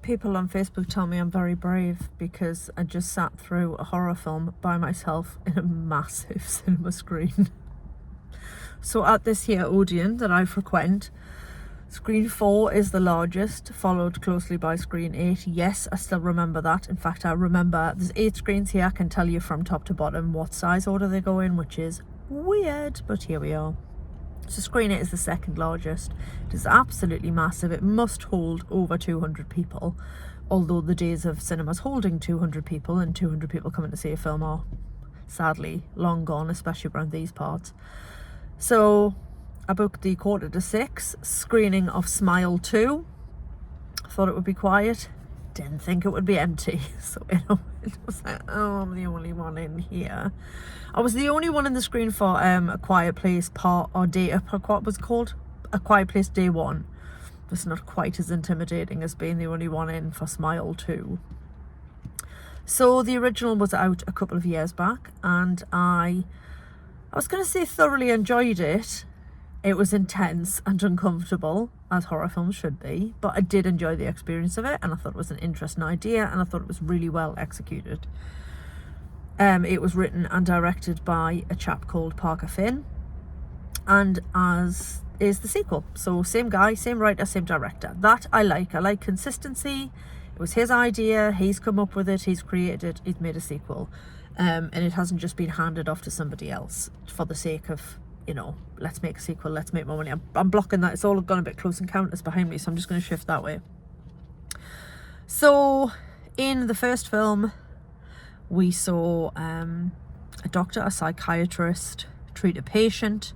People on Facebook tell me I'm very brave because I just sat through a horror film by myself in a massive cinema screen. So at this here Odeon that I frequent, screen 4 is the largest, followed closely by screen 8. Yes, I still remember that. In fact, I remember there's 8 screens here. I can tell you from top to bottom what size order they go in, which is weird, but here we are. So screen 8 is the second largest. It is absolutely massive. It must hold over 200 people, although the days of cinemas holding 200 people and 200 people coming to see a film are sadly long gone, especially around these parts. So I booked the 5:45 screening of Smile 2. Thought it would be quiet. Didn't think it would be empty. So, it was like, oh, I'm the only one in here. I was the only one in the screen for A Quiet Place what was it called? A Quiet Place Day 1. It's not quite as intimidating as being the only one in for Smile 2. So the original was out a couple of years back, and I was going to say thoroughly enjoyed it. It was intense and uncomfortable, as horror films should be, but I did enjoy the experience of it, and I thought it was an interesting idea, and I thought it was really well executed. It was written and directed by a chap called Parker Finn, and as is the sequel. So same guy, same writer, same director. That I like. I like consistency. It was his idea. He's come up with it. He's created it. He's made a sequel. And it hasn't just been handed off to somebody else for the sake of, let's make a sequel, let's make more money. I'm blocking that. It's all gone a bit Close Encounters behind me, so I'm just going to shift that way. So in the first film, we saw a doctor, a psychiatrist, treat a patient.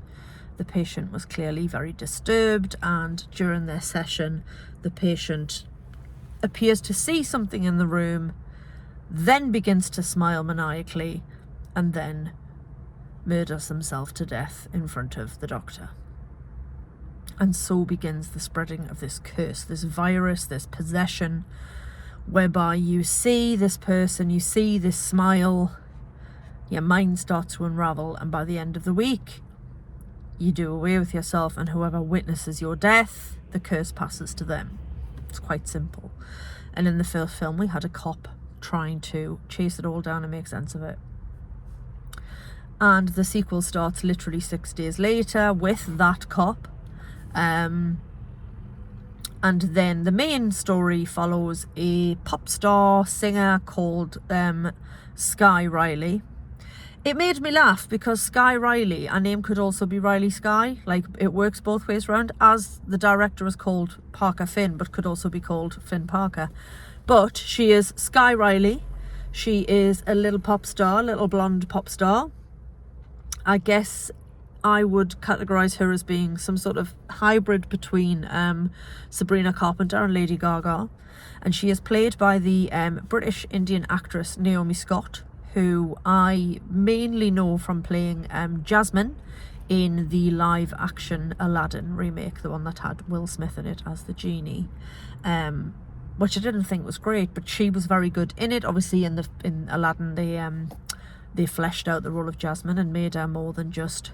The patient was clearly very disturbed, and during their session, the patient appears to see something in the room, then begins to smile maniacally, and then murders himself to death in front of the doctor. And so begins the spreading of this curse, this virus, this possession, whereby you see this person, you see this smile, your mind starts to unravel, and by the end of the week, you do away with yourself, and whoever witnesses your death, the curse passes to them. It's quite simple. And in the first film, we had a cop trying to chase it all down and make sense of it. And the sequel starts literally 6 days later with that cop. And then the main story follows a pop star singer called Sky Riley. It made me laugh because Sky Riley, her name could also be Riley Sky. Like, it works both ways around, as the director is called Parker Finn, but could also be called Finn Parker. But she is Sky Riley. She is a little pop star, little blonde pop star. I guess I would categorise her as being some sort of hybrid between Sabrina Carpenter and Lady Gaga. And she is played by the British Indian actress Naomi Scott, who I mainly know from playing Jasmine in the live action Aladdin remake, the one that had Will Smith in it as the genie, which I didn't think was great, but she was very good in it. Obviously in Aladdin they fleshed out the role of Jasmine and made her more than just,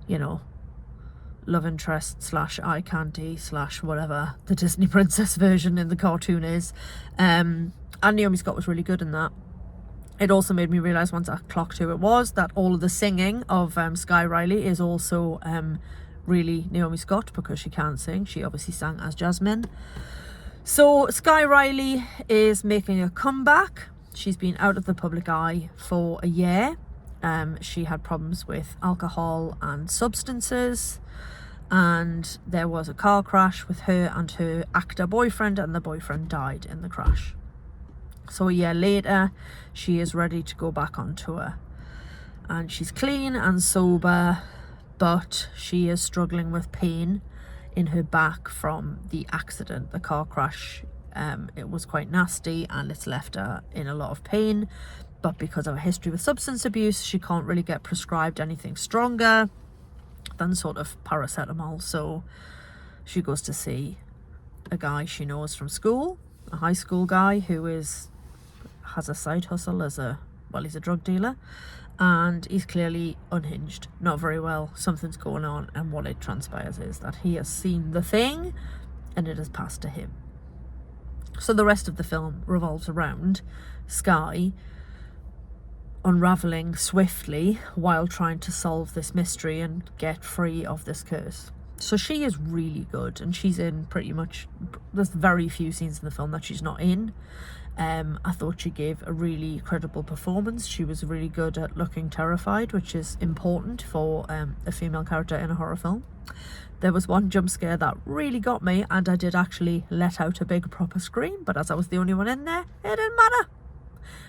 love interest / eye candy / whatever the Disney princess version in the cartoon is. And Naomi Scott was really good in that. It also made me realise, once I clocked who it was, that all of the singing of Sky Riley is also really Naomi Scott, because she can't sing. She obviously sang as Jasmine. So Sky Riley is making a comeback. She's been out of the public eye for a year. She had problems with alcohol and substances, and there was a car crash with her and her actor boyfriend, and the boyfriend died in the crash. So a year later, she is ready to go back on tour, and she's clean and sober, but she is struggling with pain in her back from the accident, the car crash. It was quite nasty, and it's left her in a lot of pain, but because of a history with substance abuse, she can't really get prescribed anything stronger than sort of paracetamol. So she goes to see a guy she knows from school, a high school guy who has a side hustle as he's a drug dealer, and he's clearly unhinged, not very well. Something's going on, and what it transpires is that he has seen the thing and it has passed to him. So the rest of the film revolves around Skye unraveling swiftly while trying to solve this mystery and get free of this curse. So she is really good, and she's in pretty much, there's very few scenes in the film that she's not in. I thought she gave a really credible performance. She was really good at looking terrified, which is important for a female character in a horror film. There was one jump scare that really got me, and I did actually let out a big proper scream, but as I was the only one in there, it didn't matter.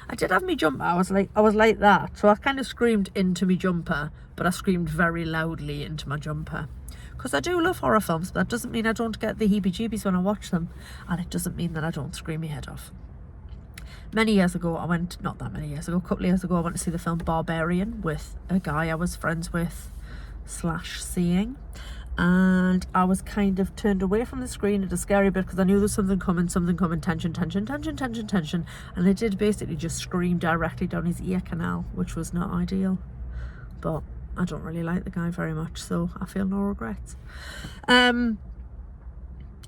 I did have me jumper. I was like that. So I kind of screamed into me jumper, but I screamed very loudly into my jumper. Because I do love horror films, but that doesn't mean I don't get the heebie-jeebies when I watch them. And it doesn't mean that I don't scream my head off. Many years ago, not that many years ago, a couple of years ago, I went to see the film Barbarian with a guy I was friends with / seeing. And I was kind of turned away from the screen at a scary bit because I knew there was something coming, tension. And I did basically just scream directly down his ear canal, which was not ideal. But I don't really like the guy very much, so I feel no regrets.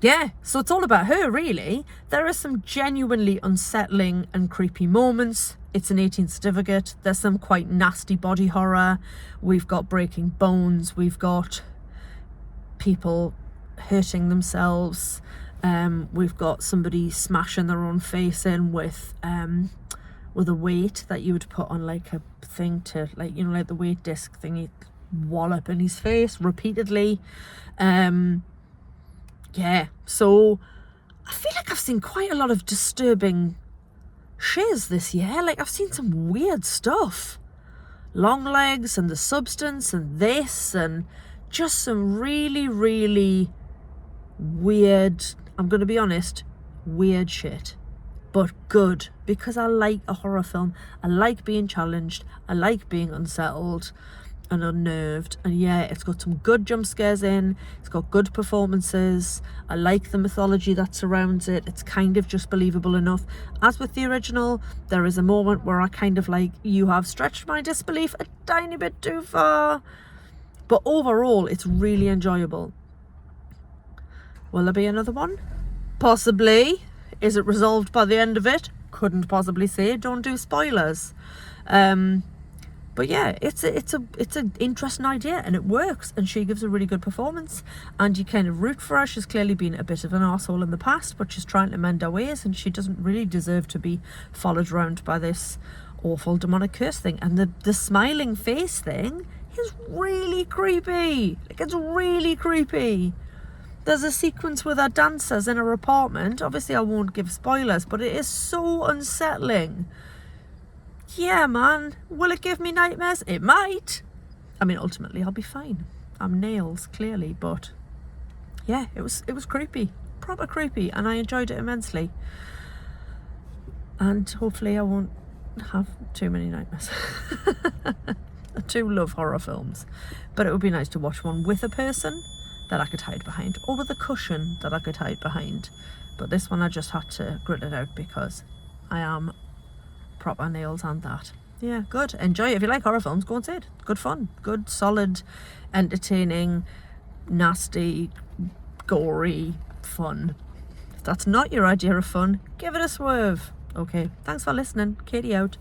Yeah, so it's all about her, really. There are some genuinely unsettling and creepy moments. It's an 18 certificate. There's some quite nasty body horror. We've got breaking bones. We've got people hurting themselves. We've got somebody smashing their own face in with a weight that you would put on like a thing to, like, you know, like the weight disc thing, you wallop in his face repeatedly. Yeah, so I feel like I've seen quite a lot of disturbing shiz this year. Like, I've seen some weird stuff. Long Legs and The Substance and this, and just some really, really weird, I'm going to be honest, weird shit. But good, because I like a horror film. I like being challenged. I like being unsettled and unnerved. And yeah, it's got some good jump scares in. It's got good performances. I like the mythology that surrounds it. It's kind of just believable enough. As with the original, there is a moment where I kind of like, you have stretched my disbelief a tiny bit too far. But overall, it's really enjoyable. Will there be another one? Possibly. Is it resolved by the end of it? Couldn't possibly say. Don't do spoilers. But yeah, it's an interesting idea, and it works, and she gives a really good performance, and you kind of root for her. She's clearly been a bit of an arsehole in the past, but she's trying to mend her ways, and she doesn't really deserve to be followed around by this awful demonic curse thing. And the smiling face thing is really creepy. Like, it's really creepy. There's a sequence with her dancers in her apartment. Obviously, I won't give spoilers, but it is so unsettling. Yeah, man. Will it give me nightmares? It might. I mean, ultimately, I'll be fine. I'm nails, clearly, but yeah, it was creepy. Proper creepy, and I enjoyed it immensely. And hopefully I won't have too many nightmares. I do love horror films, but it would be nice to watch one with a person that I could hide behind, or with a cushion that I could hide behind. But this one I just had to grit it out because I am proper nails and that. Yeah, good. Enjoy it. If you like horror films, go and see it. Good fun. Good, solid, entertaining, nasty, gory fun. If that's not your idea of fun, give it a swerve. Okay, thanks for listening. Katie out.